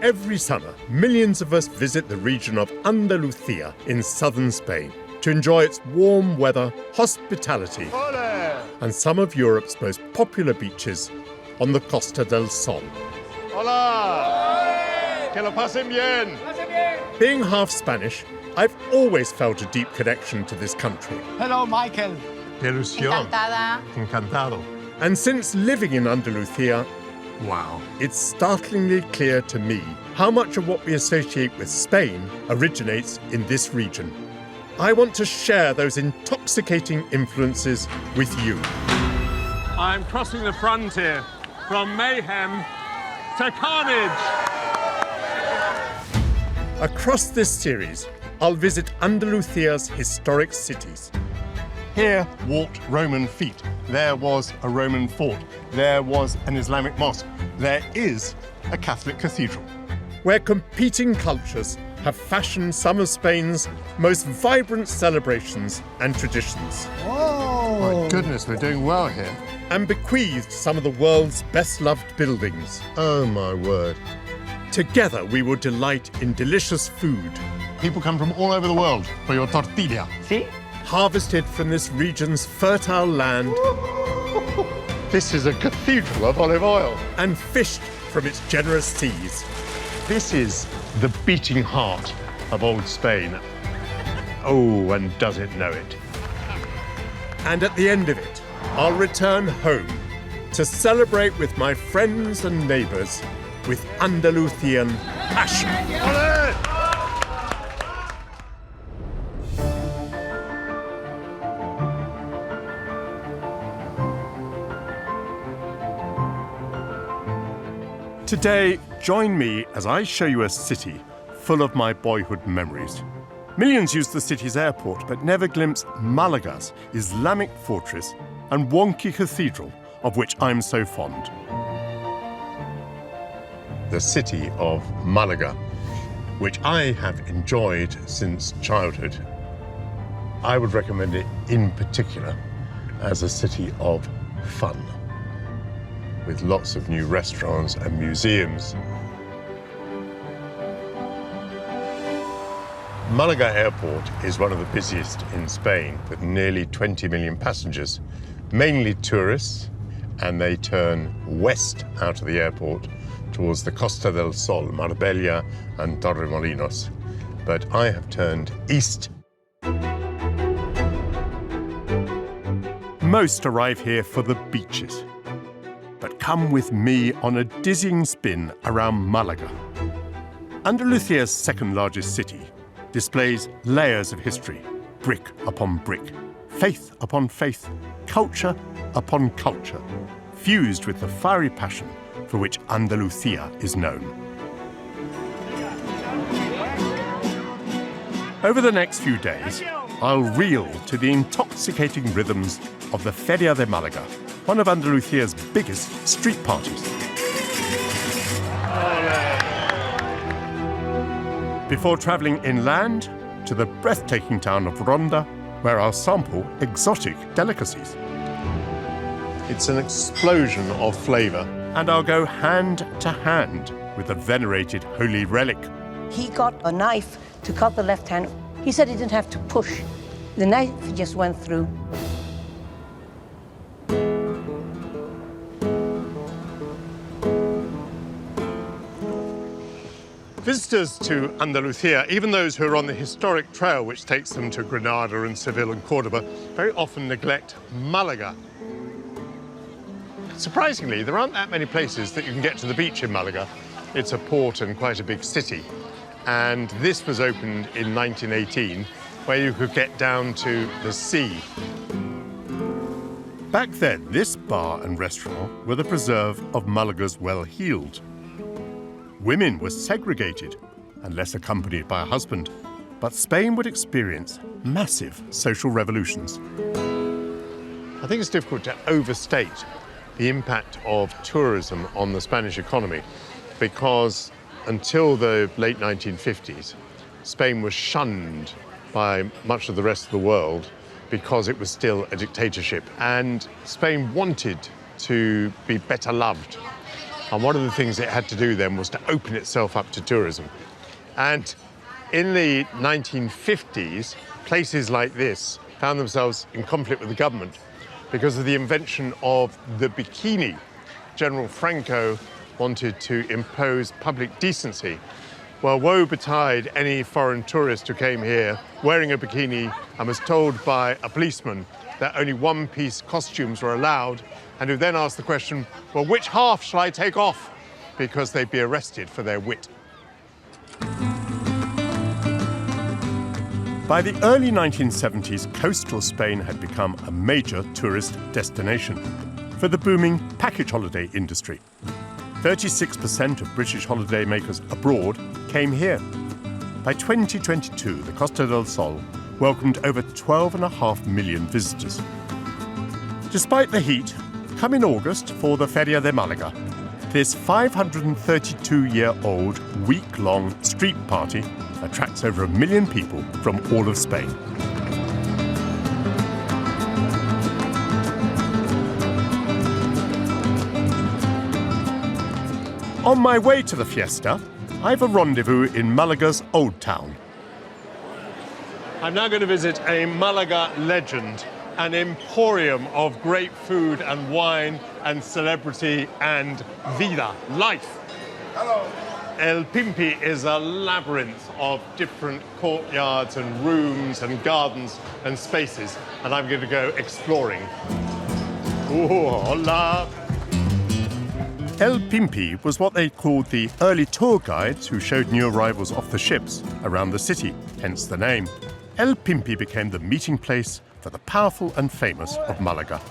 Every summer, millions of us visit the region of Andalusia in southern Spain to enjoy its warm weather, hospitality, and some of Europe's most popular beaches on the Costa del Sol. Hola! Que lo pasen bien! Being half Spanish, I've always felt a deep connection to this country. Hello, Michael. Encantada. Encantado. And since living in Andalusia, wow, it's startlingly clear to me how much of what we associate with Spain originates in this region. I want to share those intoxicating influences with you. I'm crossing the frontier from mayhem to carnage. Across this series, I'll visit Andalusia's historic cities. Here walked Roman feet. There was a Roman fort. There was an Islamic mosque. There is a Catholic cathedral. Where competing cultures have fashioned some of Spain's most vibrant celebrations and traditions. Oh! My goodness, we're doing well here. And bequeathed some of the world's best-loved buildings. Oh, my word. Together, we will delight in delicious food. People come from all over the world for your tortilla. See? Harvested from this region's fertile land. This is a cathedral of olive oil. And fished from its generous seas. This is the beating heart of old Spain. Oh, and does it know it? And at the end of it, I'll return home to celebrate with my friends and neighbours with Andalusian passion. Today, join me as I show you a city full of my boyhood memories. Millions use the city's airport, but never glimpse Malaga's Islamic fortress and wonky cathedral, of which I'm so fond. The city of Malaga, which I have enjoyed since childhood. I would recommend it in particular as a city of fun, with lots of new restaurants and museums. Malaga Airport is one of the busiest in Spain, with nearly 20 million passengers, mainly tourists, and they turn west out of the airport towards the Costa del Sol, Marbella and Torremolinos. But I have turned east. Most arrive here for the beaches. But come with me on a dizzying spin around Malaga. Andalusia's second largest city displays layers of history, brick upon brick, faith upon faith, culture upon culture, fused with the fiery passion for which Andalusia is known. Over the next few days, I'll reel to the intoxicating rhythms of the Feria de Malaga, one of Andalusia's biggest street parties. Before travelling inland to the breathtaking town of Ronda, where I'll sample exotic delicacies. It's an explosion of flavour. And I'll go hand to hand with the venerated holy relic. He got a knife to cut the left hand. He said he didn't have to push. The knife just went through. Visitors to Andalusia, even those who are on the historic trail which takes them to Granada and Seville and Cordoba, very often neglect Malaga. Surprisingly, there aren't that many places that you can get to the beach in Malaga. It's a port and quite a big city. And this was opened in 1918, where you could get down to the sea. Back then, this bar and restaurant were the preserve of Malaga's well-heeled. Women were segregated, unless accompanied by a husband. But Spain would experience massive social revolutions. I think it's difficult to overstate the impact of tourism on the Spanish economy, because until the late 1950s, Spain was shunned by much of the rest of the world because it was still a dictatorship, and Spain wanted to be better loved. And one of the things it had to do then was to open itself up to tourism. And in the 1950s, places like this found themselves in conflict with the government because of the invention of the bikini. General Franco wanted to impose public decency. Well, woe betide any foreign tourist who came here wearing a bikini and was told by a policeman that only one-piece costumes were allowed, and who then asked the question, well, which half shall I take off? Because they'd be arrested for their wit. By the early 1970s, coastal Spain had become a major tourist destination for the booming package holiday industry. 36% of British holidaymakers abroad came here. By 2022, the Costa del Sol welcomed over 12.5 million visitors. Despite the heat, come in August for the Feria de Malaga. This 532-year-old, week-long street party attracts over 1 million people from all of Spain. On my way to the fiesta, I have a rendezvous in Malaga's Old Town. I'm now going to visit a Malaga legend, an emporium of great food and wine and celebrity and vida, life. Hello. El Pimpi is a labyrinth of different courtyards and rooms and gardens and spaces, and I'm going to go exploring. Ooh, hola! El Pimpi was what they called the early tour guides who showed new arrivals off the ships around the city, hence the name. El Pimpi became the meeting place for the powerful and famous of Malaga.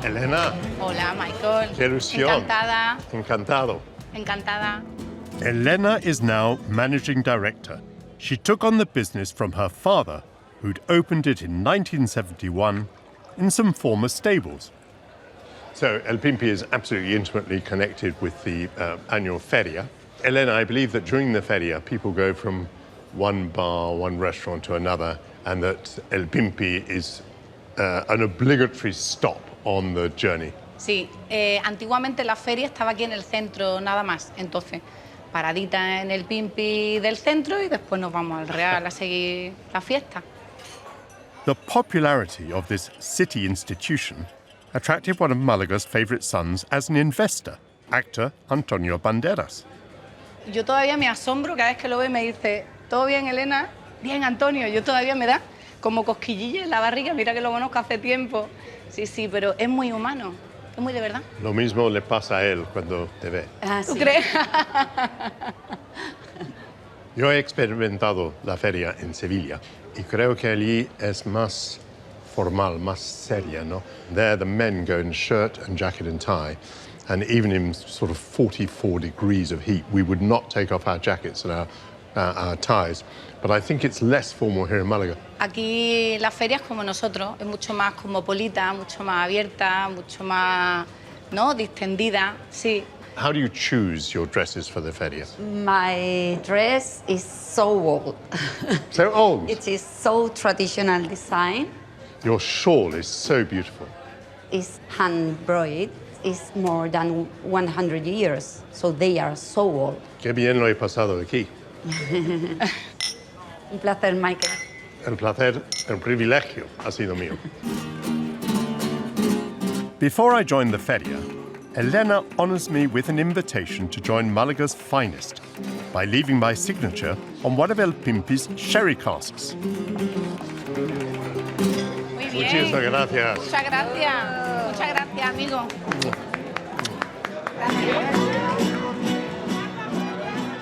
Elena. Hola, Michael. Qué ilusión. Encantada. Encantado. Encantada. Elena is now managing director. She took on the business from her father, who'd opened it in 1971 in some former stables. So El Pimpi is absolutely intimately connected with the annual feria. Elena, I believe that during the feria, people go from one bar, one restaurant to another, and that El Pimpi is an obligatory stop on the journey. Sí, antiguamente la feria estaba aquí en el centro nada más, entonces paradita en el Pimpi del centro y después nos vamos al Real a seguir la fiesta. The popularity of this city institution attracted one of Malaga's favourite sons as an investor, actor Antonio Banderas. Yo todavía me asombro cada vez que lo veo y me dice, ¿todo bien, Elena? Bien, Antonio. Yo todavía me da como cosquillilla en la barriga, mira que lo conozco hace tiempo. Sí, pero es muy humano, es muy de verdad. Lo mismo le pasa a él cuando te ve. Ah, ¿tú crees? Yo he experimentado la feria en Sevilla y creo que allí es más formal, más seria, ¿no? There the men go in shirt and jacket and tie, and even in sort of 44 degrees of heat, we would not take off our jackets and our ties. But I think it's less formal here in Malaga. Aquí la feria es como nosotros, es mucho más cosmopolita, mucho más abierta, mucho más, ¿no?, distendida, sí. How do you choose your dresses for the feria? My dress is so old. So old? It is so traditional design. Your shawl is so beautiful. It's hand-embroidered. It's more than 100 years, so they are so old. Qué bien lo he pasado aquí. Un placer, Michael. El placer, el privilegio ha sido mío. Before I joined the feria, Elena honours me with an invitation to join Malaga's finest by leaving my signature on one of El Pimpi's sherry casks. Muy bien. Muchísimas gracias. Muchas gracias, amigo.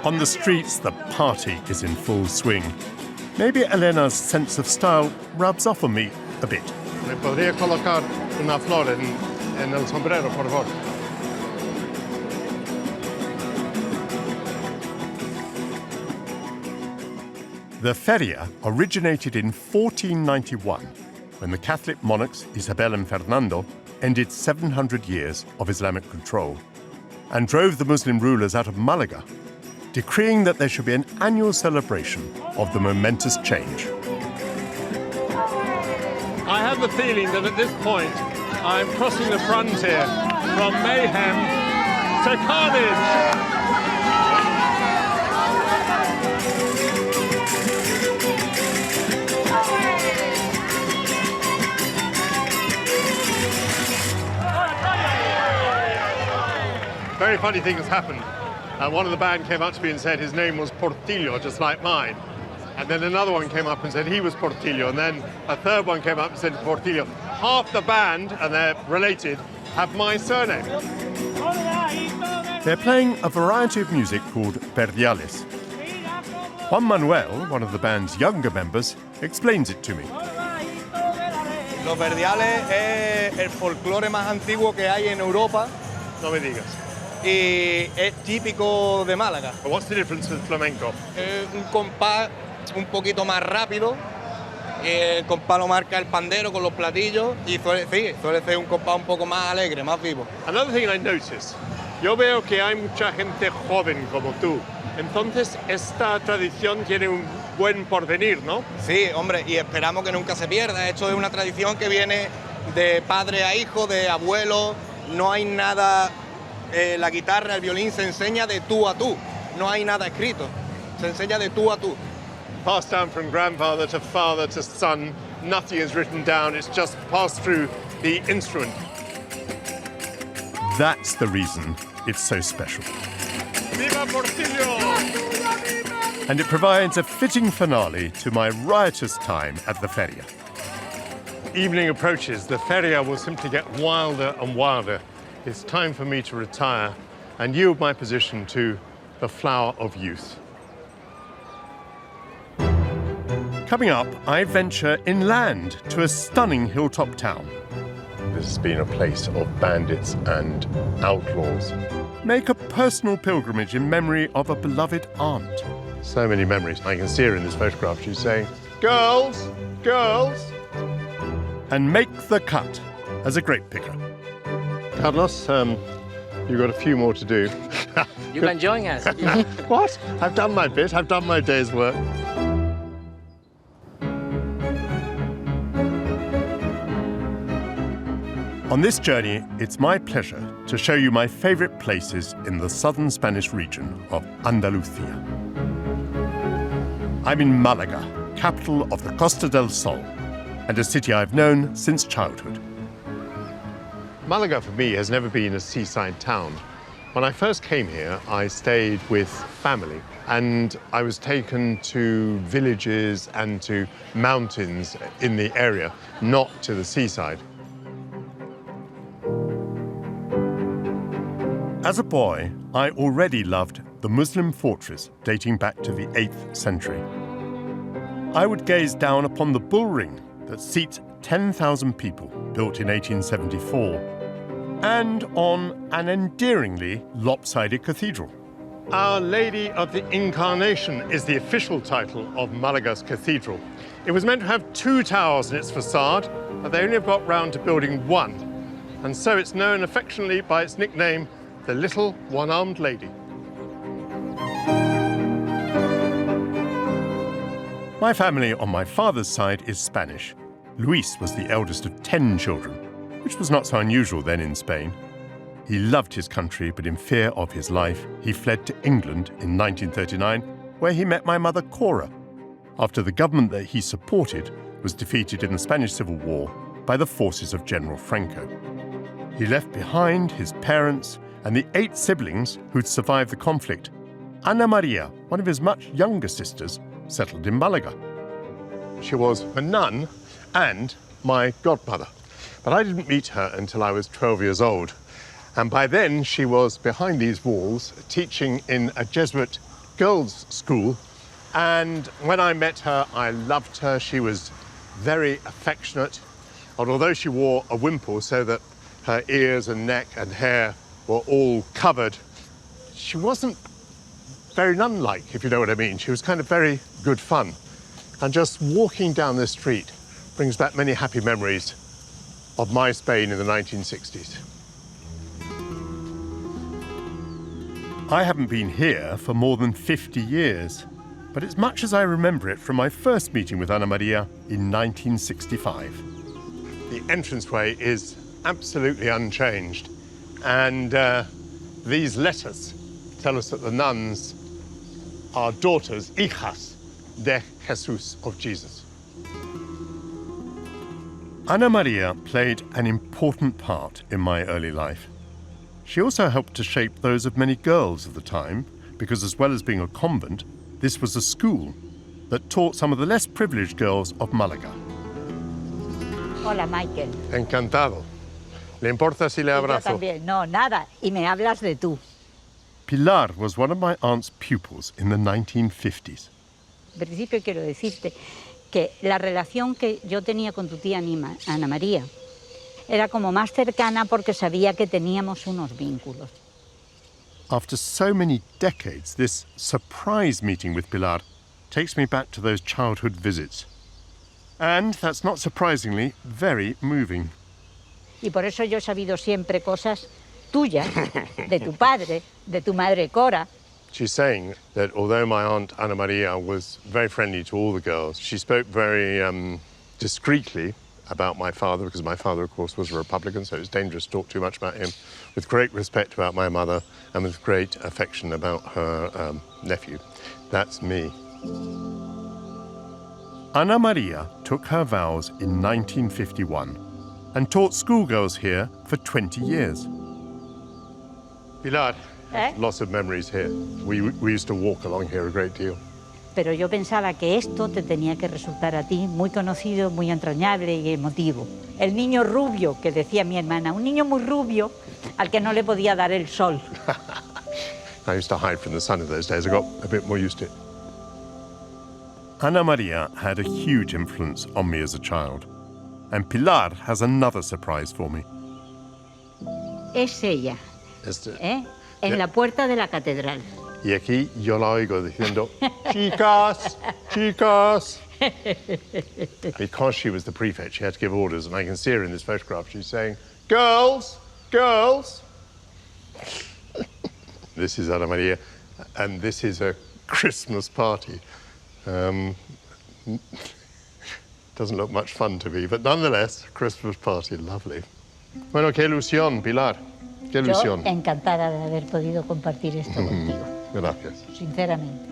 On the streets, the party is in full swing. Maybe Elena's sense of style rubs off on me a bit. ¿Me podría colocar una flor en el sombrero, por favor? The feria originated in 1491 when the Catholic monarchs Isabel and Fernando ended 700 years of Islamic control and drove the Muslim rulers out of Malaga, decreeing that there should be an annual celebration of the momentous change. I have the feeling that at this point I'm crossing the frontier From mayhem to carnage. Very funny thing has happened. One of the band came up to me and said his name was Portillo, just like mine. And then another one came up and said he was Portillo. And then a third one came up and said Portillo. Half the band, and they're related, have my surname. They're playing a variety of music called verdiales. Juan Manuel, one of the band's younger members, explains it to me. Los verdiales es el folclore más antiguo que hay en Europa. No me digas. Y es típico de Málaga. But what's the difference with flamenco? Un compás un poquito más rápido. El compás lo marca el pandero con los platillos y suele ser un compás un poco más alegre, más vivo. Another thing I noticed, yo veo que hay mucha gente joven como tú. Entonces, esta tradición tiene un buen porvenir, ¿no? Sí, hombre, y esperamos que nunca se pierda. Esto es una tradición que viene de padre a hijo, de abuelo. No hay nada... la guitarra, el violín se enseña de tú a tú. No hay nada escrito. Se enseña de tú a tú. Passed down from grandfather to father to son. Nothing is written down. It's just passed through the instrument. That's the reason it's so special. Viva Portillo! And it provides a fitting finale to my riotous time at the feria. Evening approaches. The feria will simply get wilder and wilder. It's time for me to retire and yield my position to the flower of youth. Coming up, I venture inland to a stunning hilltop town. This has been a place of bandits and outlaws. Make a personal pilgrimage in memory of a beloved aunt. So many memories. I can see her in this photograph. She's saying, "Girls, girls." And make the cut as a grape picker. Carlos, you've got a few more to do. You can join us. What? I've done my bit. I've done my day's work. On this journey, it's my pleasure to show you my favorite places in the southern Spanish region of Andalusia. I'm in Malaga, capital of the Costa del Sol, and a city I've known since childhood. Malaga, for me, has never been a seaside town. When I first came here, I stayed with family, and I was taken to villages and to mountains in the area, not to the seaside. As a boy, I already loved the Muslim fortress dating back to the 8th century. I would gaze down upon the bull ring that seats 10,000 people, built in 1874, and on an endearingly lopsided cathedral. Our Lady of the Incarnation is the official title of Malaga's cathedral. It was meant to have 2 towers in its facade, but they only have got round to building 1. And so it's known affectionately by its nickname, the Little One-Armed Lady. My family on my father's side is Spanish. Luis was the eldest of 10 children, which was not so unusual then in Spain. He loved his country, but in fear of his life, he fled to England in 1939, where he met my mother Cora, after the government that he supported was defeated in the Spanish Civil War by the forces of General Franco. He left behind his parents and the 8 siblings who'd survived the conflict. Ana Maria, one of his much younger sisters, settled in Malaga. She was a nun and my godmother, but I didn't meet her until I was 12 years old. And by then, she was behind these walls, teaching in a Jesuit girls' school. And when I met her, I loved her. She was very affectionate. And although she wore a wimple so that her ears and neck and hair were all covered, she wasn't very nun-like, if you know what I mean. She was kind of very good fun. And just walking down this street brings back many happy memories of my Spain in the 1960s. I haven't been here for more than 50 years, but it's much as I remember it from my first meeting with Ana Maria in 1965. The entranceway is absolutely unchanged, And these letters tell us that the nuns are daughters, hijas de Jesús, of Jesus. Ana Maria played an important part in my early life. She also helped to shape those of many girls of the time, because as well as being a convent, this was a school that taught some of the less privileged girls of Malaga. Hola, Michael. Encantado. ¿Le importa si le Y yo abrazo? también. No, nada. Y me hablas de tú. Pilar was one of my aunt's pupils in the 1950s. En principio quiero decirte que la relación que yo tenía con tu tía Ana María era como más cercana porque sabía que teníamos unos vínculos. After so many decades, this surprise meeting with Pilar takes me back to those childhood visits. And, that's not surprisingly, very moving. Y por eso yo he sabido siempre cosas tuyas, de tu padre, de tu madre Cora. She's saying that although my aunt Ana Maria was very friendly to all the girls, she spoke very discreetly about my father, because my father, of course, was a Republican, so it was dangerous to talk too much about him, with great respect about my mother, and with great affection about her nephew. That's me. Ana Maria took her vows in 1951 and taught schoolgirls here for 20 years. Pilar, lots of memories here. We used to walk along here a great deal. Pero yo pensaba que esto te tenía que resultar a ti muy conocido, muy entrañable y emotivo. El niño rubio, que decía mi hermana, un niño muy rubio al que no le podía dar el sol. I used to hide from the sun in those days. I got a bit more used to it. Ana Maria had a huge influence on me as a child. And Pilar has another surprise for me. Es ella, en la puerta de la catedral. Y aquí yo la oigo diciendo, chicas, chicas. Because she was the prefect, she had to give orders, and I can see her in this photograph. She's saying, girls, girls. This is Ana Maria, and this is a Christmas party. Doesn't look much fun to me, but nonetheless, Christmas party, lovely. Bueno, qué ilusión, Pilar. Qué ilusión. Yo encantada de haber podido compartir esto contigo. Gracias. Sinceramente.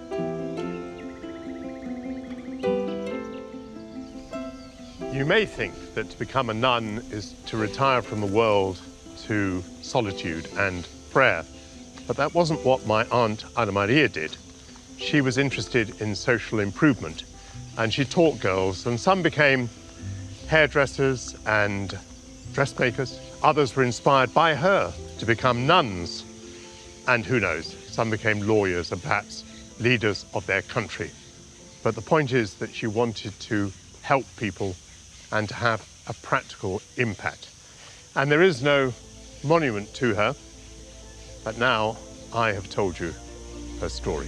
You may think that to become a nun is to retire from the world to solitude and prayer, but that wasn't what my aunt Ana Maria did. She was interested in social improvement, and she taught girls, and some became hairdressers and dressmakers. Others were inspired by her to become nuns, and who knows, some became lawyers and perhaps leaders of their country. But the point is that she wanted to help people and to have a practical impact. And there is no monument to her, but now I have told you her story.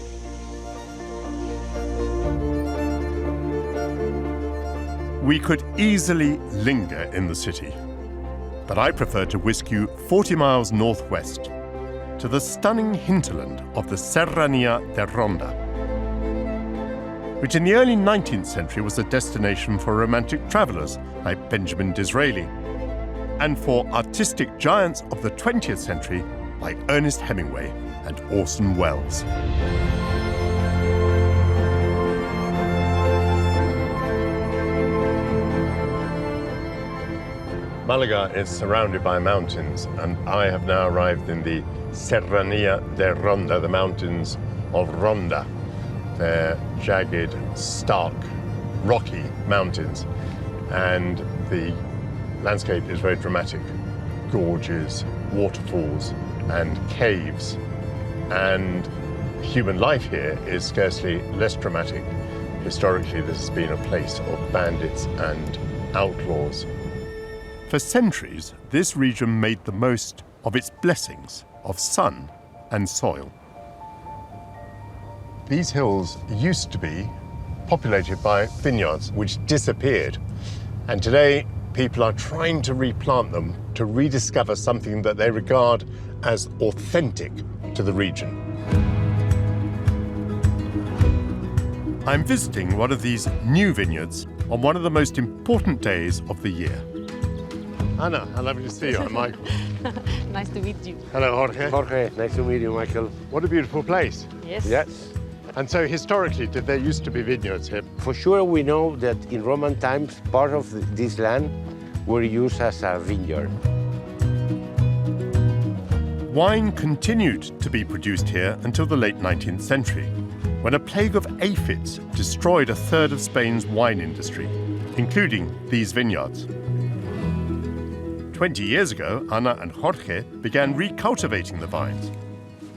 We could easily linger in the city, but I prefer to whisk you 40 miles northwest to the stunning hinterland of the Serranía de Ronda, which in the early 19th century was a destination for romantic travellers like Benjamin Disraeli, and for artistic giants of the 20th century like Ernest Hemingway and Orson Welles. Malaga is surrounded by mountains, and I have now arrived in the Serranía de Ronda, the mountains of Ronda. They're jagged, stark, rocky mountains, and the landscape is very dramatic. Gorges, waterfalls, and caves. And human life here is scarcely less dramatic. Historically, this has been a place of bandits and outlaws. For centuries, this region made the most of its blessings of sun and soil. These hills used to be populated by vineyards, which disappeared. And today, people are trying to replant them to rediscover something that they regard as authentic to the region. I'm visiting one of these new vineyards on one of the most important days of the year. Anna, how lovely to see you. I'm Michael. Nice to meet you. Hello, Jorge. Jorge, nice to meet you, Michael. What a beautiful place. Yes. Yes. And so historically, did there used to be vineyards here? For sure, we know that in Roman times, part of this land were used as a vineyard. Wine continued to be produced here until the late 19th century, when a plague of aphids destroyed a third of Spain's wine industry, including these vineyards. 20 years ago, Ana and Jorge began recultivating the vines,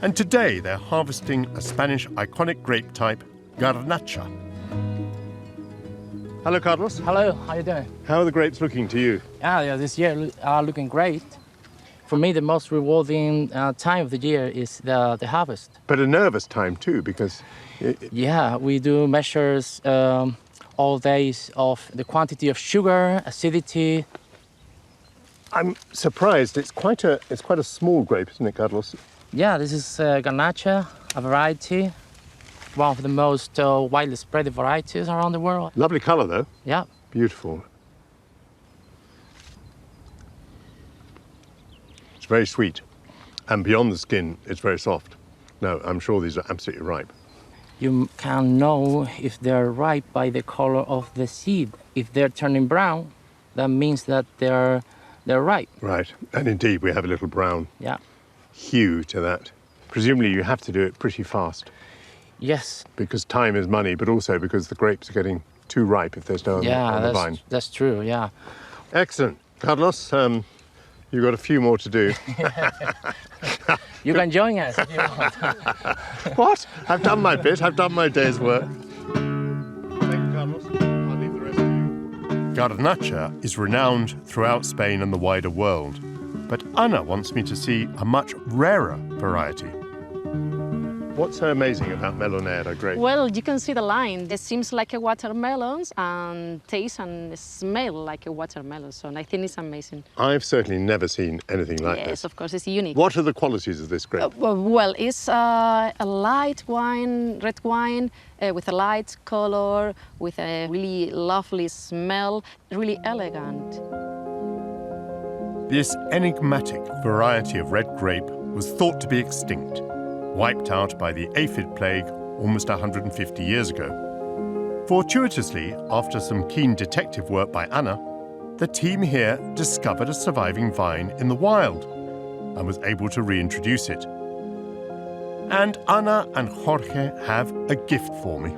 and today they're harvesting a Spanish iconic grape type, Garnacha. Hello, Carlos. Hello, how you doing? How are the grapes looking to you? Yeah, this year are looking great. For me, the most rewarding time of the year is the harvest. But a nervous time too, because... Yeah, we do measures all days of the quantity of sugar, acidity. I'm surprised. It's quite a small grape, isn't it, Carlos? Yeah, this is Garnacha, a variety, one of the most widely spread varieties around the world. Lovely colour, though. Yeah. Beautiful. It's very sweet. And beyond the skin, it's very soft. No, I'm sure these are absolutely ripe. You can know if they're ripe by the color of the seed. If they're turning brown, that means that they're ripe. Right. And indeed, we have a little brown hue to that. Presumably, you have to do it pretty fast. Yes. Because time is money, but also because the grapes are getting too ripe if there's no on the vine. That's true, yeah. Excellent. Carlos, you've got a few more to do. You can join us if you want. What? I've done my bit. I've done my day's work. Thank you, Carlos. I'll leave the rest to you. Garnacha is renowned throughout Spain and the wider world, but Ana wants me to see a much rarer variety. What's so amazing about Melonera grape? Well, you can see the line. It seems like a watermelon and tastes and smell like a watermelon. So I think it's amazing. I've certainly never seen anything like this. Yes, of course, it's unique. What are the qualities of this grape? Well, it's a light wine, red wine, with a light color, with a really lovely smell, really elegant. This enigmatic variety of red grape was thought to be extinct, wiped out by the aphid plague almost 150 years ago. Fortuitously, after some keen detective work by Ana, the team here discovered a surviving vine in the wild and was able to reintroduce it. And Ana and Jorge have a gift for me.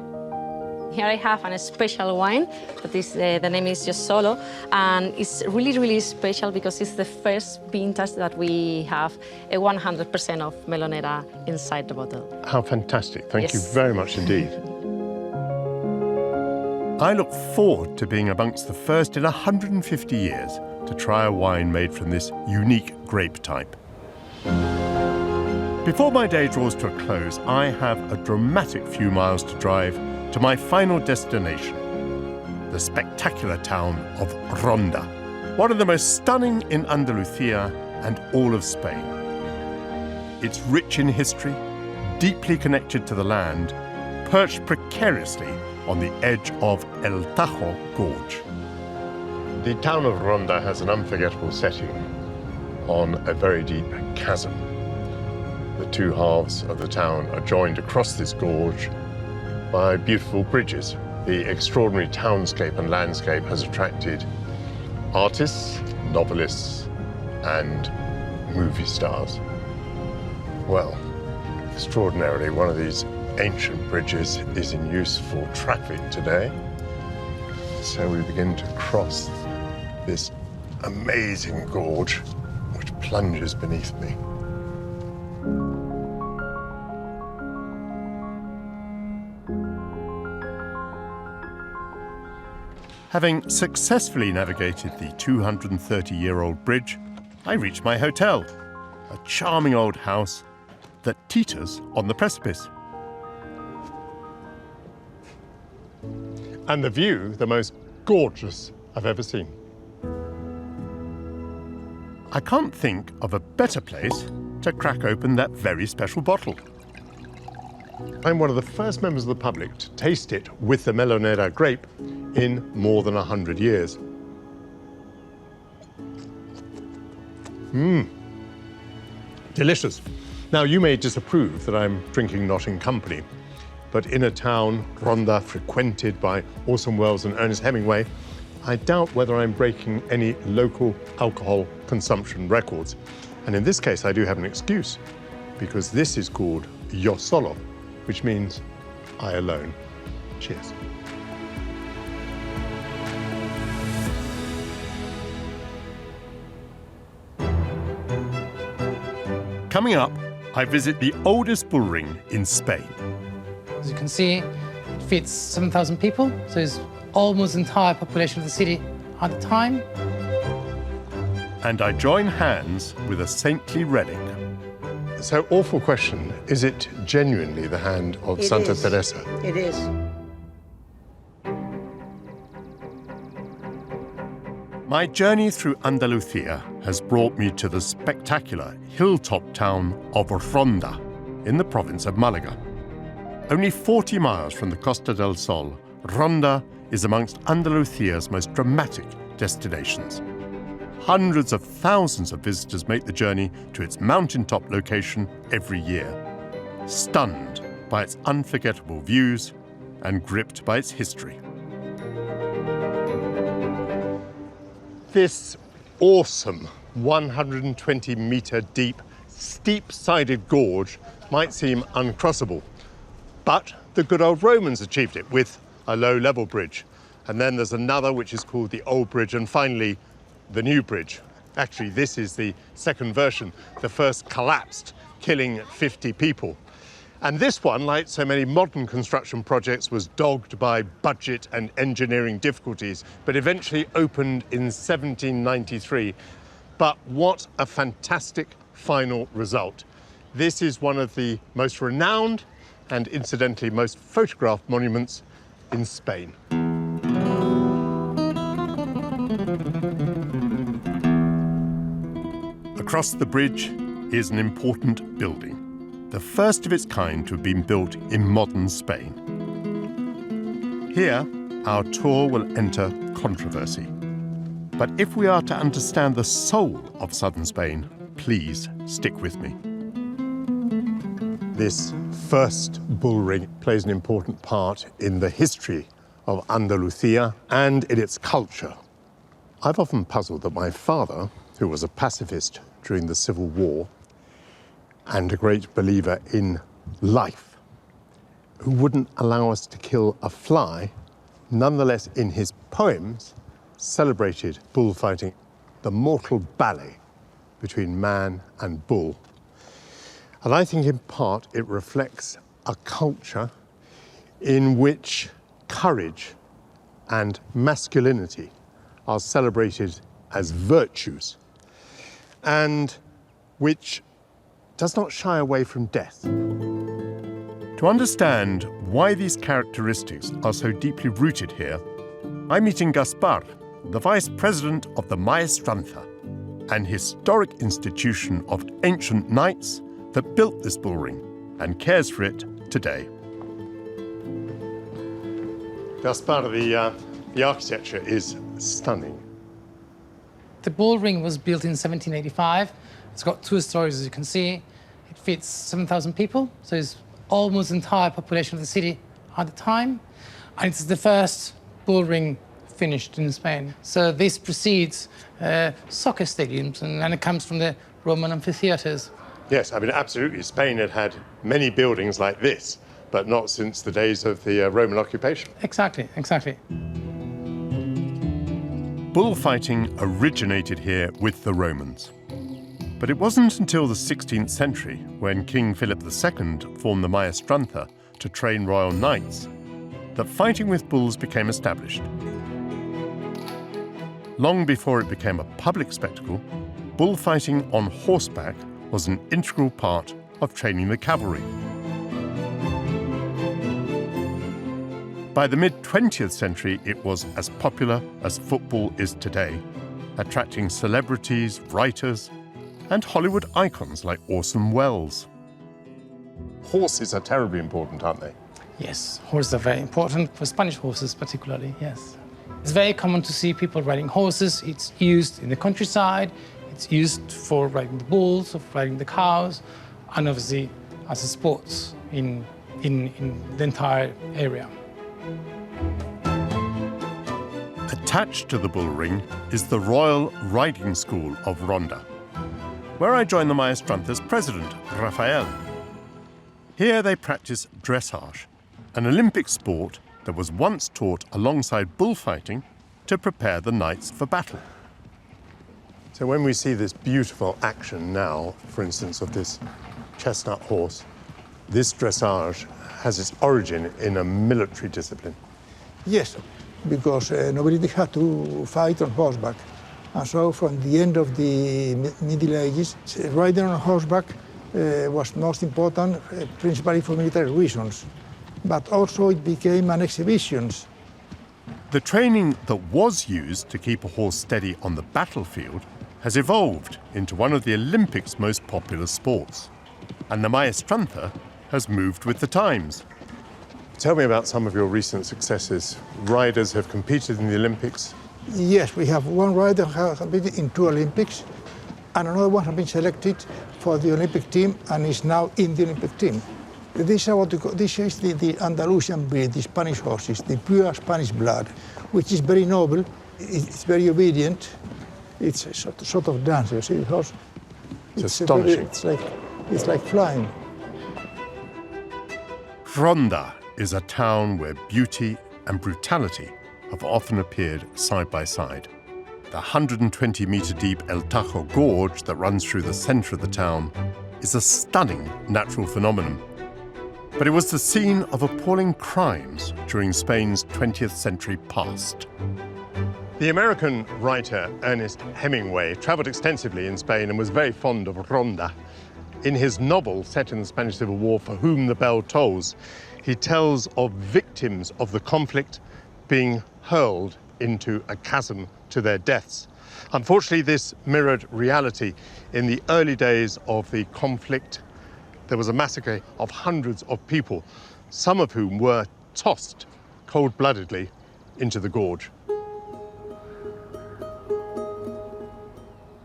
Here I have a special wine, that is, the name is just Solo, and it's really, really special because it's the first vintage that we have a 100% of Melonera inside the bottle. How fantastic. Thank you very much indeed. I look forward to being amongst the first in 150 years to try a wine made from this unique grape type. Before my day draws to a close, I have a dramatic few miles to drive to my final destination, the spectacular town of Ronda, one of the most stunning in Andalusia and all of Spain. It's rich in history, deeply connected to the land, perched precariously on the edge of El Tajo Gorge. The town of Ronda has an unforgettable setting on a very deep chasm. The two halves of the town are joined across this gorge by beautiful bridges. The extraordinary townscape and landscape has attracted artists, novelists, and movie stars. Well, extraordinarily, one of these ancient bridges is in use for traffic today. So we begin to cross this amazing gorge which plunges beneath me. Having successfully navigated the 230-year-old bridge, I reach my hotel, a charming old house that teeters on the precipice. And the view, the most gorgeous I've ever seen. I can't think of a better place to crack open that very special bottle. I'm one of the first members of the public to taste it with the Melonera grape in more than 100 years. Delicious. Now, you may disapprove that I'm drinking not in company, but in a town, Ronda, frequented by Orson Welles and Ernest Hemingway, I doubt whether I'm breaking any local alcohol consumption records. And in this case, I do have an excuse, because this is called Yo Solo, which means I alone. Cheers. Coming up, I visit the oldest bull ring in Spain. As you can see, it fits 7,000 people, so it's almost the entire population of the city at the time. And I join hands with a saintly relic. So, awful question. Is it genuinely the hand of Santa Teresa? It is. My journey through Andalusia has brought me to the spectacular hilltop town of Ronda in the province of Malaga. Only 40 miles from the Costa del Sol, Ronda is amongst Andalusia's most dramatic destinations. Hundreds of thousands of visitors make the journey to its mountaintop location every year, stunned by its unforgettable views and gripped by its history. This awesome 120-meter deep, steep-sided gorge might seem uncrossable, but the good old Romans achieved it with a low-level bridge. And then there's another which is called the Old Bridge, and finally, the New Bridge. Actually, this is the second version. The first collapsed, killing 50 people. And this one, like so many modern construction projects, was dogged by budget and engineering difficulties, but eventually opened in 1793. But what a fantastic final result. This is one of the most renowned and incidentally most photographed monuments in Spain. Across the bridge is an important building, the first of its kind to have been built in modern Spain. Here, our tour will enter controversy. But if we are to understand the soul of southern Spain, please stick with me. This first bull ring plays an important part in the history of Andalusia and in its culture. I've often puzzled that my father, who was a pacifist during the Civil War and a great believer in life, who wouldn't allow us to kill a fly, nonetheless in his poems celebrated bullfighting, the mortal ballet between man and bull. And I think in part it reflects a culture in which courage and masculinity are celebrated as virtues, and which does not shy away from death. To understand why these characteristics are so deeply rooted here, I'm meeting Gaspar, the Vice President of the Maestranza, an historic institution of ancient knights that built this bull ring and cares for it today. Gaspar, the architecture is stunning. The bull ring was built in 1785. It's got 2 stories, as you can see. It fits 7,000 people, so it's almost the entire population of the city at the time. And it's the first bull ring finished in Spain. So this precedes soccer stadiums, and it comes from the Roman amphitheatres. Yes, I mean, absolutely. Spain had had many buildings like this, but not since the days of the Roman occupation. Exactly, exactly. Bullfighting originated here with the Romans. But it wasn't until the 16th century, when King Philip II formed the Maestranza to train royal knights, that fighting with bulls became established. Long before it became a public spectacle, bullfighting on horseback was an integral part of training the cavalry. By the mid-20th century, it was as popular as football is today, attracting celebrities, writers, and Hollywood icons like Orson Welles. Horses are terribly important, aren't they? Yes, horses are very important, for Spanish horses particularly, yes. It's very common to see people riding horses. It's used in the countryside, It's used for riding the bulls, for riding the cows, and obviously as a sport in the entire area. Attached to the bull ring is the Royal Riding School of Ronda, where I joined the Maestranza's president, Rafael. Here they practice dressage, an Olympic sport that was once taught alongside bullfighting to prepare the knights for battle. So when we see this beautiful action now, for instance, of this chestnut horse, this dressage has its origin in a military discipline. Yes, because nobody had to fight on horseback. And so from the end of the Middle Ages, riding on horseback was most important, principally for military reasons. But also it became an exhibition. The training that was used to keep a horse steady on the battlefield has evolved into one of the Olympics' most popular sports. And the Maestranza has moved with the times. Tell me about some of your recent successes. Riders have competed in the Olympics. Yes, we have one rider who has competed in 2 Olympics, and another one has been selected for the Olympic team and is now in the Olympic team. This is the Andalusian breed, the Spanish horses, the pure Spanish blood, which is very noble, it's very obedient. It's a sort of dance, you see the horse? It's astonishing. It's like flying. Ronda is a town where beauty and brutality have often appeared side by side. The 120-metre deep El Tajo Gorge that runs through the centre of the town is a stunning natural phenomenon. But it was the scene of appalling crimes during Spain's 20th century past. The American writer Ernest Hemingway travelled extensively in Spain and was very fond of Ronda. In his novel set in the Spanish Civil War, For Whom the Bell Tolls, he tells of victims of the conflict being hurled into a chasm to their deaths. Unfortunately, this mirrored reality. In the early days of the conflict, there was a massacre of hundreds of people, some of whom were tossed cold-bloodedly into the gorge.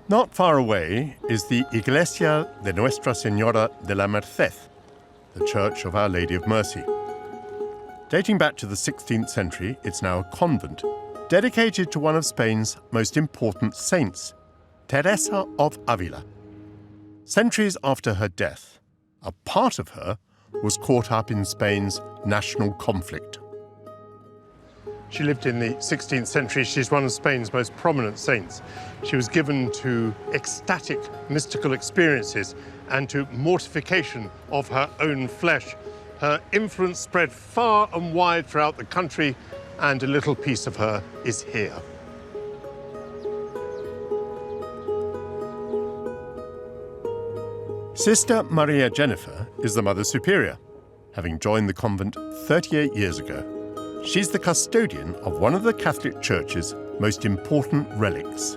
Not far away is the Iglesia de Nuestra Señora de la Merced, the Church of Our Lady of Mercy. Dating back to the 16th century, it's now a convent, dedicated to one of Spain's most important saints, Teresa of Avila. Centuries after her death, a part of her was caught up in Spain's national conflict. She lived in the 16th century. She's one of Spain's most prominent saints. She was given to ecstatic mystical experiences and to mortification of her own flesh. Her influence spread far and wide throughout the country, and a little piece of her is here. Sister Maria Jennifer is the Mother Superior, having joined the convent 38 years ago. She's the custodian of one of the Catholic Church's most important relics.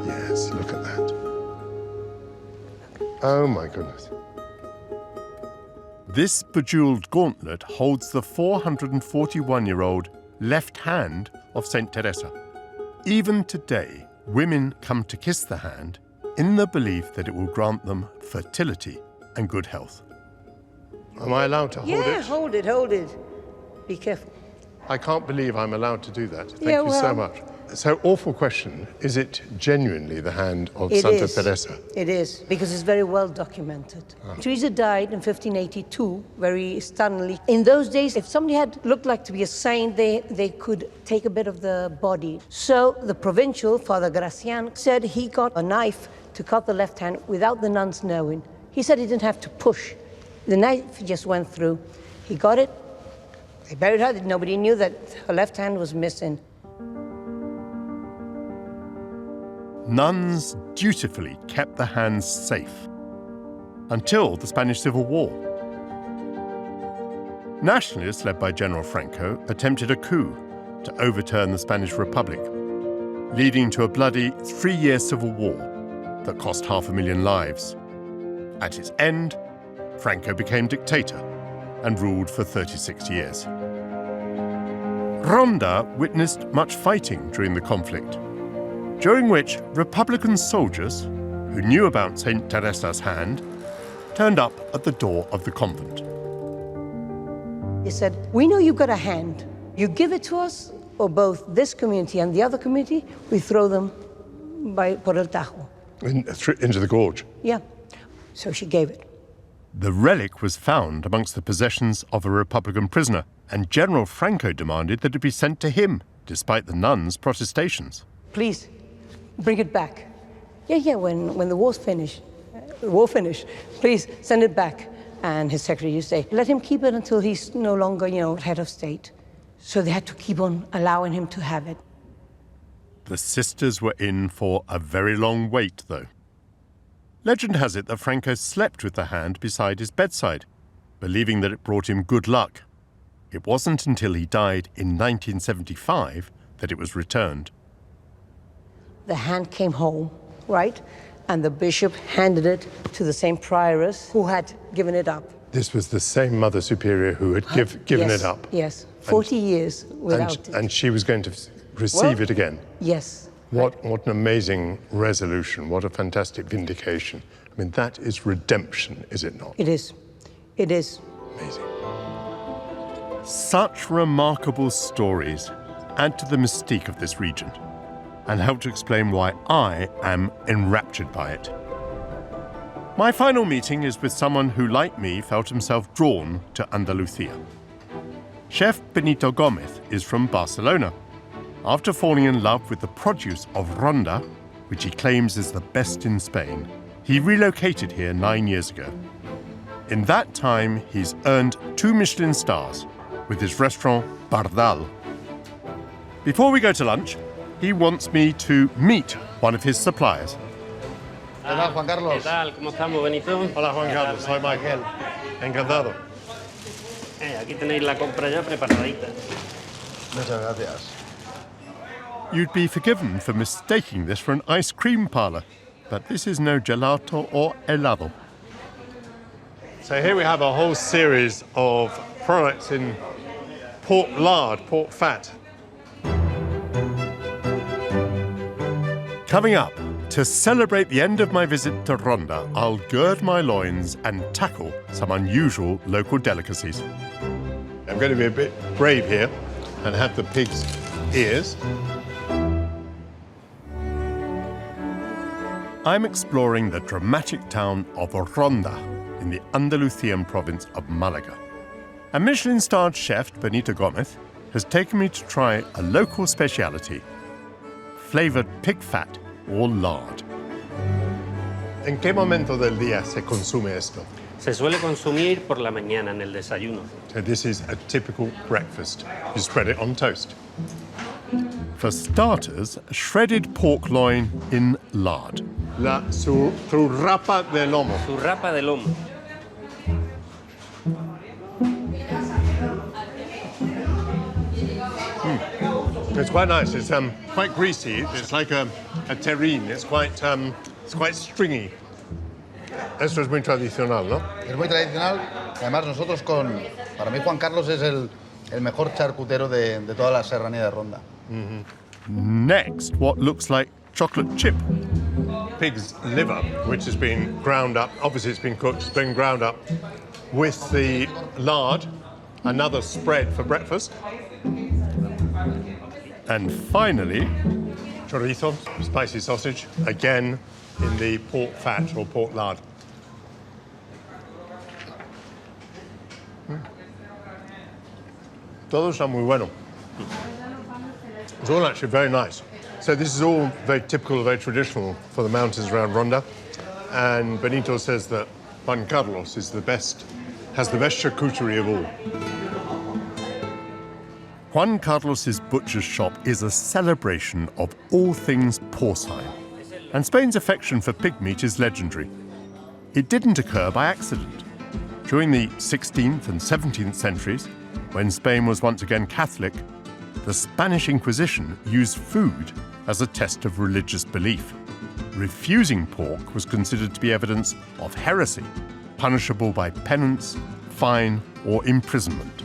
Yes, look at that. Oh my goodness. This bejeweled gauntlet holds the 441-year-old left hand of St. Teresa. Even today, women come to kiss the hand in the belief that it will grant them fertility and good health. Am I allowed to hold it? Yeah, hold it, hold it. Be careful. I can't believe I'm allowed to do that. Thank you so much. So, awful question. Is it genuinely the hand of Santa Teresa? It is, because it's very well documented. Teresa died in 1582, very stunningly. In those days, if somebody had looked like to be a saint, they could take a bit of the body. So the provincial, Father Gracian, said he got a knife to cut the left hand without the nuns knowing. He said he didn't have to push. The knife just went through. He got it. They buried her. Nobody knew that her left hand was missing. Nuns dutifully kept the hands safe until the Spanish Civil War. Nationalists, led by General Franco, attempted a coup to overturn the Spanish Republic, leading to a bloody 3-year civil war that cost 500,000 lives. At its end, Franco became dictator and ruled for 36 years. Ronda witnessed much fighting during the conflict. during which Republican soldiers, who knew about St. Teresa's hand, turned up at the door of the convent. He said, "We know you've got a hand. You give it to us, or both this community and the other community, we throw them por el Tajo." Into the gorge. Yeah. So she gave it. The relic was found amongst the possessions of a Republican prisoner, and General Franco demanded that it be sent to him, despite the nuns' protestations. "Please, bring it back." Yeah, when the war finished, please send it back. And his secretary used to say, "Let him keep it until he's no longer, head of state." So they had to keep on allowing him to have it. The sisters were in for a very long wait, though. Legend has it that Franco slept with the hand beside his bedside, believing that it brought him good luck. It wasn't until he died in 1975 that it was returned. The hand came home, right? And the bishop handed it to the same prioress who had given it up. This was the same Mother Superior who had given it up. Yes, 40 years without it. And she was going to receive it again. Yes. What an amazing resolution. What a fantastic vindication. I mean, that is redemption, is it not? It is. It is. Amazing. Such remarkable stories add to the mystique of this region and help to explain why I am enraptured by it. My final meeting is with someone who, like me, felt himself drawn to Andalusia. Chef Benito Gomez is from Barcelona. After falling in love with the produce of Ronda, which he claims is the best in Spain, he relocated here 9 years ago. In that time, he's earned 2 Michelin stars with his restaurant Bardal. Before we go to lunch, he wants me to meet one of his suppliers. Hola, Juan Carlos. ¿Qué tal? ¿Cómo estamos, Benito? Hola, Juan Carlos. Soy Michael. Encantado. Aquí tenéis la compra ya preparadita. Muchas gracias. You'd be forgiven for mistaking this for an ice cream parlour, but this is no gelato or helado. So here we have a whole series of products in pork lard, pork fat. Coming up, to celebrate the end of my visit to Ronda, I'll gird my loins and tackle some unusual local delicacies. I'm going to be a bit brave here and have the pig's ears. I'm exploring the dramatic town of Ronda in the Andalusian province of Malaga. A Michelin-starred chef, Benito Gomez, has taken me to try a local speciality, flavoured pig fat or lard. ¿En qué momento del día se consume esto? Se suele consumir por la mañana en el desayuno. So this is a typical breakfast. You spread it on toast. For starters, shredded pork loin in lard. La surrapa de lomo. Surrapa de lomo. It's quite nice. It's quite greasy. It's like a terrine. It's quite stringy. Esto es muy tradicional, ¿no? Es muy tradicional. Además, nosotros para mí Juan Carlos es el mejor charcutero de toda la serranía de Ronda. Next, what looks like chocolate chip. Pig's liver, which has been ground up. Obviously, it's been cooked. It's been ground up with the lard. Another spread for breakfast. And finally, chorizo, spicy sausage, again in the pork fat or pork lard. Todo está muy bueno. It's all actually very nice. So this is all very typical, very traditional for the mountains around Ronda. And Benito says that Juan Carlos is has the best charcuterie of all. Juan Carlos's butcher's shop is a celebration of all things porcine, and Spain's affection for pig meat is legendary. It didn't occur by accident. During the 16th and 17th centuries, when Spain was once again Catholic, the Spanish Inquisition used food as a test of religious belief. Refusing pork was considered to be evidence of heresy, punishable by penance, fine, or imprisonment.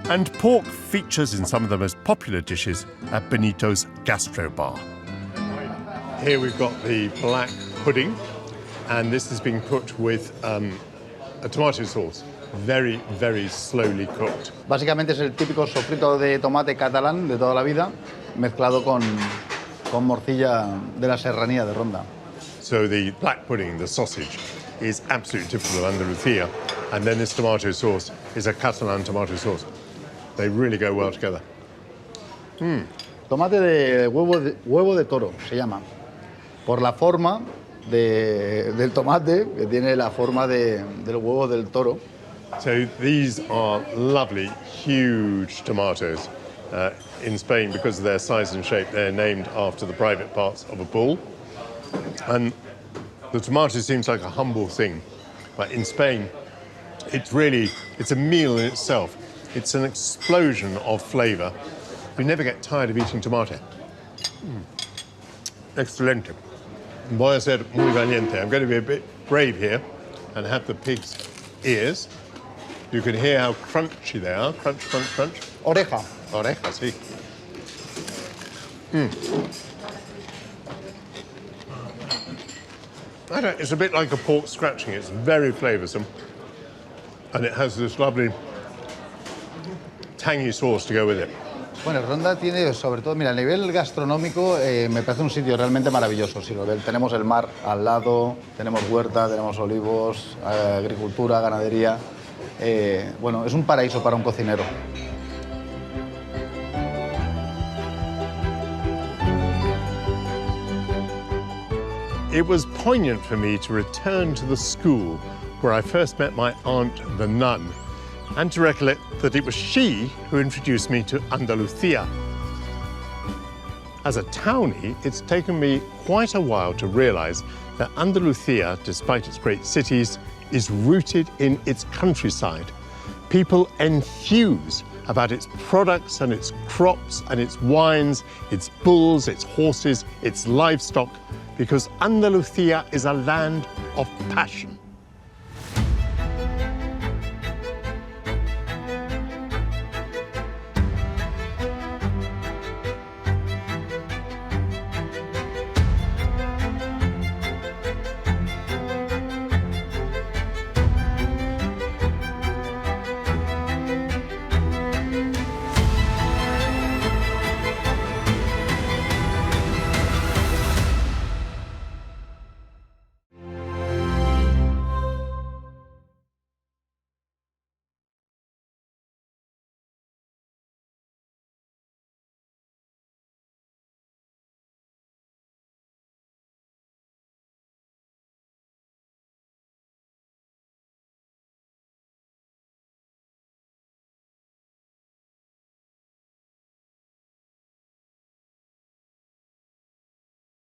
And pork features in some of the most popular dishes at Benito's Gastro Bar. Here we've got the black pudding, and this is being cooked with a tomato sauce, very, very slowly cooked. Básicamente es el típico sofrito de tomate catalán de toda la vida, mezclado con morcilla de la serranía de Ronda. So the black pudding, the sausage, is absolutely typical of Andalusia, and then this tomato sauce is a Catalan tomato sauce. They really go well together. Tomate de huevo de toro se llama, por la forma del tomate, que tiene la forma del huevo del toro. So these are lovely, huge tomatoes. In Spain, because of their size and shape, they're named after the private parts of a bull. And the tomato seems like a humble thing, but in Spain, it's a meal in itself. It's an explosion of flavour. You never get tired of eating tomato. Excelente. Voy a ser muy valiente. I'm going to be a bit brave here and have the pig's ears. You can hear how crunchy they are. Crunch, crunch, crunch. Oreja. Oreja, sí. It's a bit like a pork scratching. It's very flavoursome. And it has this lovely tangy sauce to go with it. Bueno, Ronda tiene, sobre todo, mira, a nivel gastronómico me parece un sitio realmente maravilloso. Si lo ven, tenemos el mar al lado, tenemos huerta, tenemos olivos, agricultura, ganadería. Bueno, es un paraíso para un cocinero. It was poignant for me to return to the school where I first met my aunt, the nun, and to recollect that it was she who introduced me to Andalusia. As a townie, it's taken me quite a while to realise that Andalusia, despite its great cities, is rooted in its countryside. People enthuse about its products and its crops and its wines, its bulls, its horses, its livestock, because Andalusia is a land of passion.